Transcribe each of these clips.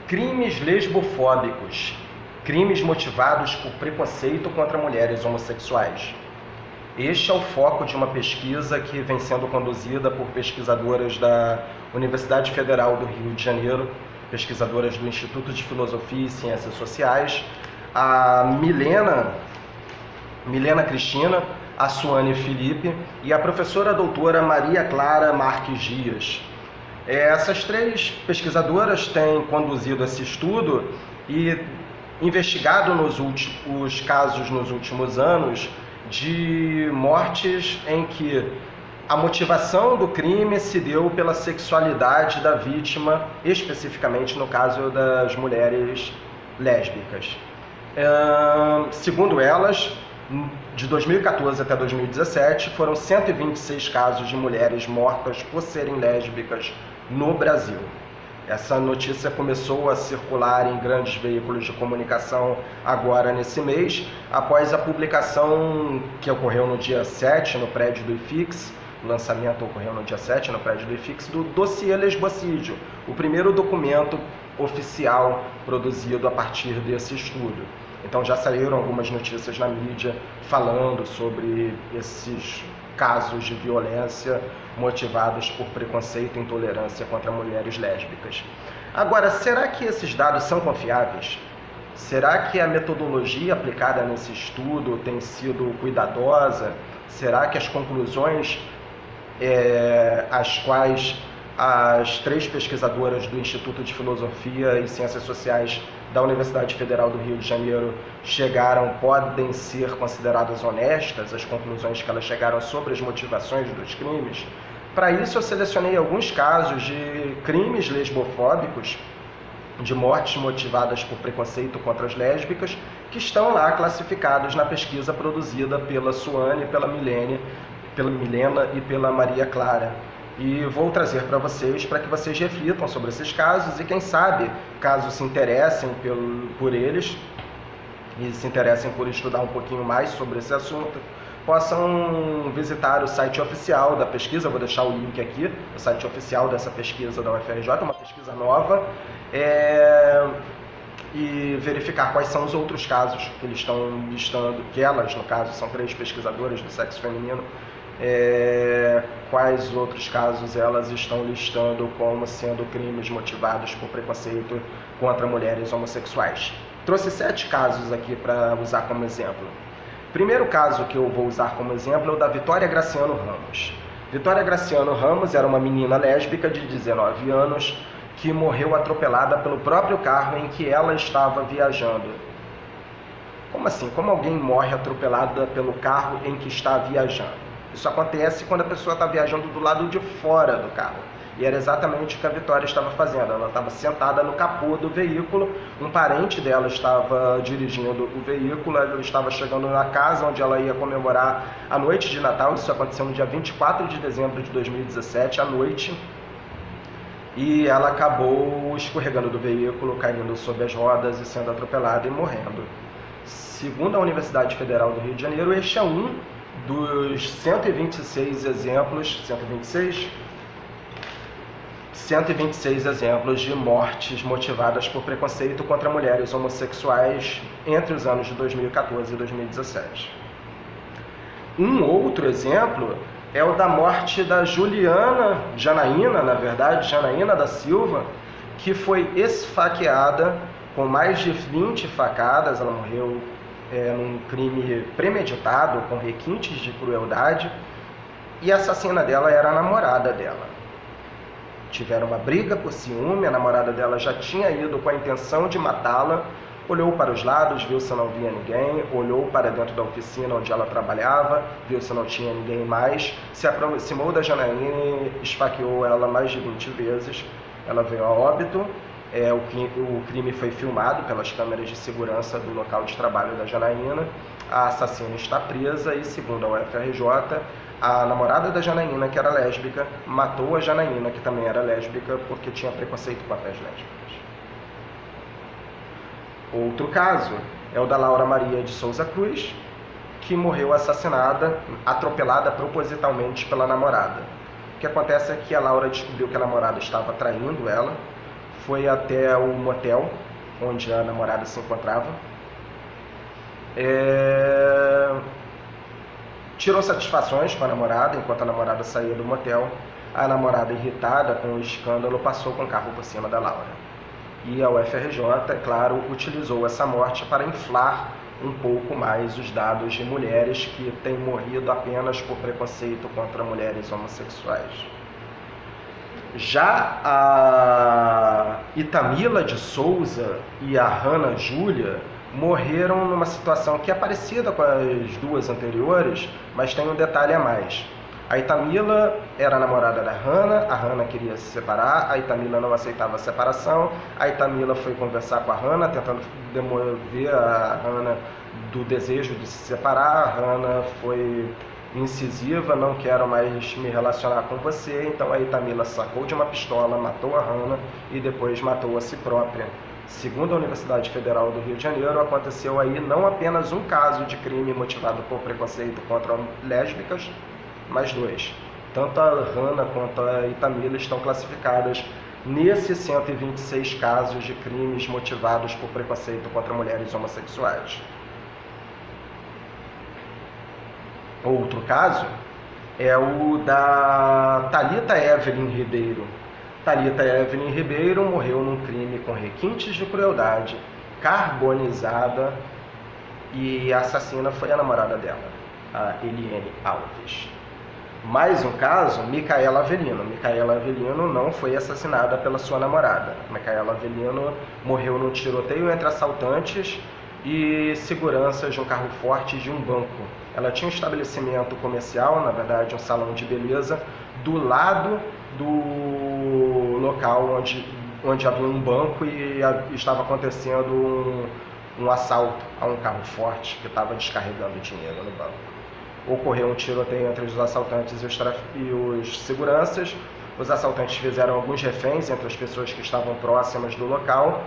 Crimes lesbofóbicos, crimes motivados por preconceito contra mulheres homossexuais. Este é o foco de uma pesquisa que vem sendo conduzida por pesquisadoras da Universidade Federal do Rio de Janeiro, pesquisadoras do Instituto de Filosofia e Ciências Sociais, a Milena Cristina, a Suane Felipe e a professora doutora Maria Clara Marques Dias. Essas três pesquisadoras têm conduzido esse estudo e investigado os casos nos últimos anos de mortes em que a motivação do crime se deu pela sexualidade da vítima, especificamente no caso das mulheres lésbicas. Segundo elas, de 2014 até 2017, foram 126 casos de mulheres mortas por serem lésbicas no Brasil. Essa notícia começou a circular em grandes veículos de comunicação agora nesse mês, após a publicação que ocorreu no dia 7 no prédio do IFIX, o lançamento ocorreu no dia 7 no prédio do IFIX, do dossiê Lesbocídio, o primeiro documento oficial produzido a partir desse estudo. Então já saíram algumas notícias na mídia falando sobre esses casos de violência motivados por preconceito e intolerância contra mulheres lésbicas. Agora, será que esses dados são confiáveis? Será que a metodologia aplicada nesse estudo tem sido cuidadosa? Será que as conclusões às quais as três pesquisadoras do Instituto de Filosofia e Ciências Sociais da Universidade Federal do Rio de Janeiro chegaram podem ser consideradas honestas, as conclusões que elas chegaram sobre as motivações dos crimes? Para isso eu selecionei alguns casos de crimes lesbofóbicos, de mortes motivadas por preconceito contra as lésbicas, que estão lá classificados na pesquisa produzida pela Suane, pela Milena e pela Maria Clara. E vou trazer para vocês, para que vocês reflitam sobre esses casos e, quem sabe, caso se interessem por eles e se interessem por estudar um pouquinho mais sobre esse assunto, possam visitar o site oficial da pesquisa. Eu vou deixar o link aqui, o site oficial dessa pesquisa da UFRJ, uma pesquisa nova, e verificar quais são os outros casos que eles estão listando, que elas, no caso, são três pesquisadoras do sexo feminino, quais outros casos elas estão listando como sendo crimes motivados por preconceito contra mulheres homossexuais. Trouxe 7 casos aqui para usar como exemplo. Primeiro caso que eu vou usar como exemplo é o da Vitória Graciano Ramos. Vitória Graciano Ramos era uma menina lésbica de 19 anos que morreu atropelada pelo próprio carro em que ela estava viajando. Como assim? Como alguém morre atropelada pelo carro em que está viajando? Isso acontece quando a pessoa está viajando do lado de fora do carro. E era exatamente o que a Vitória estava fazendo. Ela estava sentada no capô do veículo, um parente dela estava dirigindo o veículo, ela estava chegando na casa onde ela ia comemorar a noite de Natal. Isso aconteceu no dia 24 de dezembro de 2017, à noite. E ela acabou escorregando do veículo, caindo sob as rodas e sendo atropelada e morrendo. Segundo a Universidade Federal do Rio de Janeiro, este é um dos 126 exemplos de mortes motivadas por preconceito contra mulheres homossexuais entre os anos de 2014 e 2017. Um outro exemplo é o da morte da Janaína da Silva, que foi esfaqueada com mais de 20 facadas. Ela morreu num crime premeditado, com requintes de crueldade, e a assassina dela era a namorada dela. Tiveram uma briga por ciúme, a namorada dela já tinha ido com a intenção de matá-la, olhou para os lados, viu se não via ninguém, olhou para dentro da oficina onde ela trabalhava, viu se não tinha ninguém mais, se aproximou da Janaína e esfaqueou ela mais de 20 vezes. Ela veio a óbito. O crime foi filmado pelas câmeras de segurança do local de trabalho da Janaína. A assassina está presa e, segundo a UFRJ, a namorada da Janaína, que era lésbica, matou a Janaína, que também era lésbica, porque tinha preconceito contra as lésbicas. Outro caso é o da Laura Maria de Souza Cruz, que morreu assassinada, atropelada propositalmente pela namorada. O que acontece é que a Laura descobriu que a namorada estava traindo ela, foi até o motel onde a namorada se encontrava. Tirou satisfações com a namorada. Enquanto a namorada saía do motel, a namorada, irritada com o escândalo, passou com o carro por cima da Laura. E a UFRJ, é claro, utilizou essa morte para inflar um pouco mais os dados de mulheres que têm morrido apenas por preconceito contra mulheres homossexuais. Já a Itamila de Souza e a Hannah Júlia morreram numa situação que é parecida com as duas anteriores, mas tem um detalhe a mais. A Itamila era a namorada da Hannah, a Hannah queria se separar, a Itamila não aceitava a separação, a Itamila foi conversar com a Hannah, tentando demover a Hannah do desejo de se separar. A Hannah foi incisiva: não quero mais me relacionar com você. Então a Itamila sacou de uma pistola, matou a Hannah e depois matou a si própria. Segundo a Universidade Federal do Rio de Janeiro, aconteceu aí não apenas um caso de crime motivado por preconceito contra lésbicas, mas dois. Tanto a Hannah quanto a Itamila estão classificadas nesses 126 casos de crimes motivados por preconceito contra mulheres homossexuais. Outro caso é o da Thalita Evelyn Ribeiro. Thalita Evelyn Ribeiro morreu num crime com requintes de crueldade, carbonizada, e a assassina foi a namorada dela, a Eliane Alves. Mais um caso, Micaela Avelino. Micaela Avelino não foi assassinada pela sua namorada. Micaela Avelino morreu num tiroteio entre assaltantes e seguranças de um carro forte de um banco. Ela tinha um estabelecimento comercial, na verdade um salão de beleza, do lado do local onde havia um banco e estava acontecendo um assalto a um carro forte que estava descarregando dinheiro no banco. Ocorreu um tiroteio entre os assaltantes e os seguranças. Os assaltantes fizeram alguns reféns entre as pessoas que estavam próximas do local.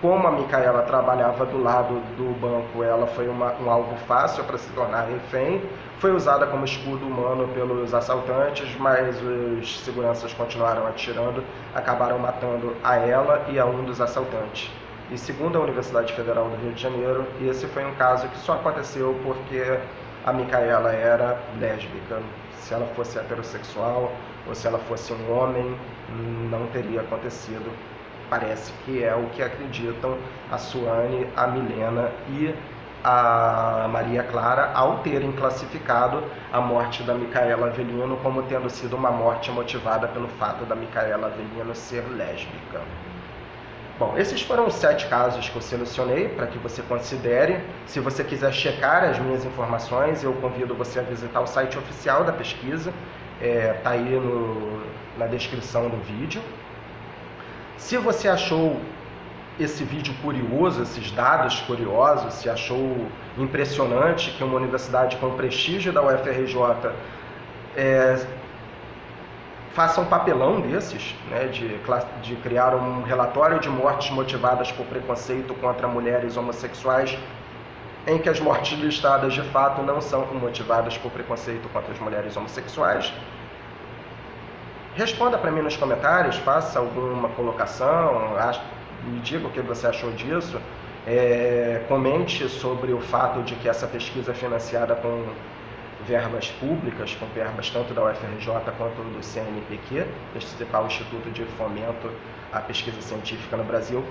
Como a Micaela trabalhava do lado do banco, ela foi um alvo fácil para se tornar refém. Foi usada como escudo humano pelos assaltantes, mas os seguranças continuaram atirando, acabaram matando a ela e a um dos assaltantes. E segundo a Universidade Federal do Rio de Janeiro, esse foi um caso que só aconteceu porque a Micaela era lésbica. Se ela fosse heterossexual ou se ela fosse um homem, não teria acontecido. Parece que é o que acreditam a Suane, a Milena e a Maria Clara, ao terem classificado a morte da Micaela Avelino como tendo sido uma morte motivada pelo fato da Micaela Avelino ser lésbica. Bom, esses foram os 7 casos que eu selecionei para que você considere. Se você quiser checar as minhas informações, eu convido você a visitar o site oficial da pesquisa, está aí na descrição do vídeo. Se você achou esse vídeo curioso, esses dados curiosos, se achou impressionante que uma universidade com o prestígio da UFRJ faça um papelão desses, né, de criar um relatório de mortes motivadas por preconceito contra mulheres homossexuais, em que as mortes listadas de fato não são motivadas por preconceito contra as mulheres homossexuais, responda para mim nos comentários, faça alguma colocação, me diga o que você achou disso, comente sobre o fato de que essa pesquisa é financiada com verbas públicas, com verbas tanto da UFRJ quanto do CNPq, principal Instituto de Fomento à Pesquisa Científica no Brasil.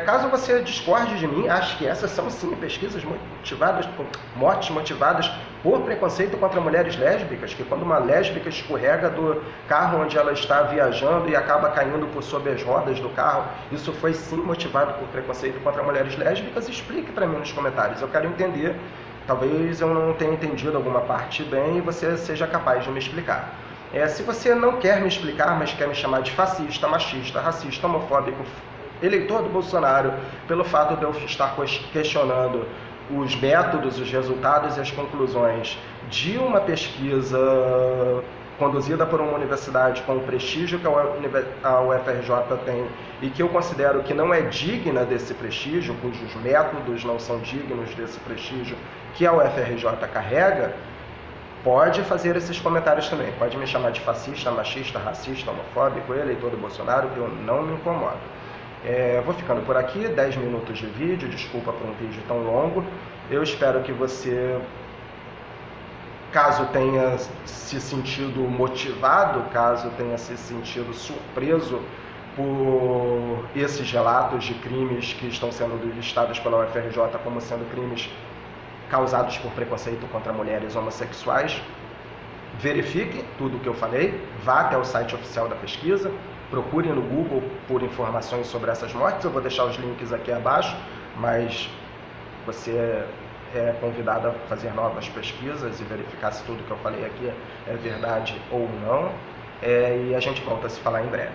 Caso você discorde de mim, acho que essas são sim pesquisas motivadas por mortes motivadas por preconceito contra mulheres lésbicas, que quando uma lésbica escorrega do carro onde ela está viajando e acaba caindo por sob as rodas do carro, isso foi sim motivado por preconceito contra mulheres lésbicas? Explique para mim nos comentários, eu quero entender. Talvez eu não tenha entendido alguma parte bem e você seja capaz de me explicar. Se você não quer me explicar, mas quer me chamar de fascista, machista, racista, homofóbico, eleitor do Bolsonaro, pelo fato de eu estar questionando os métodos, os resultados e as conclusões de uma pesquisa conduzida por uma universidade com o prestígio que a UFRJ tem e que eu considero que não é digna desse prestígio, cujos métodos não são dignos desse prestígio que a UFRJ carrega, pode fazer esses comentários também. Pode me chamar de fascista, machista, racista, homofóbico, eleitor do Bolsonaro, que eu não me incomodo. Vou ficando por aqui, 10 minutos de vídeo, desculpa por um vídeo tão longo. Eu espero que você, caso tenha se sentido motivado, caso tenha se sentido surpreso por esses relatos de crimes que estão sendo listados pela UFRJ como sendo crimes causados por preconceito contra mulheres homossexuais, verifique tudo o que eu falei, vá até o site oficial da pesquisa, procure no Google por informações sobre essas mortes, eu vou deixar os links aqui abaixo, mas você é convidado a fazer novas pesquisas e verificar se tudo que eu falei aqui é verdade ou não, e a gente volta a se falar em breve.